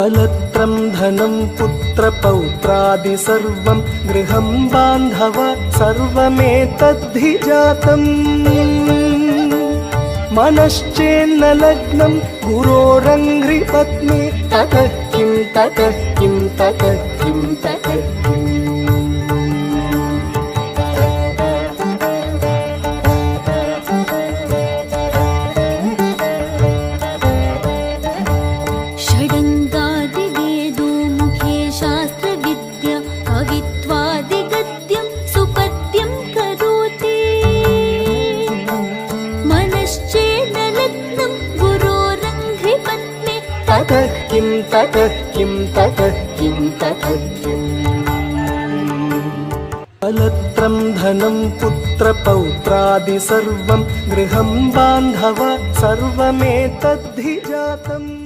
अलत्रं धनं पुत्रपौत्रादि सर्वं गृहं बान्धव सर्वमेतद्धि जातम् मनश्चेन्न लग्नं गुरोरङ्घ्रिपत्नी ततः किं ततः किं ततः किं ततः किम् षडङ्गादिवेदो मुखे शास्त्रविद्या कवित्वादिगद्यं सुपद्यं करोति मनश्चेन्न लग्नं गुरोरङ्घ्रिपत्नी ततः किं ततः किं ततः किं ततः किम् अलत्रं धनं पुत्रपौत्रादि सर्वं गृहं बान्धव सर्वमेतद्धि जातम्।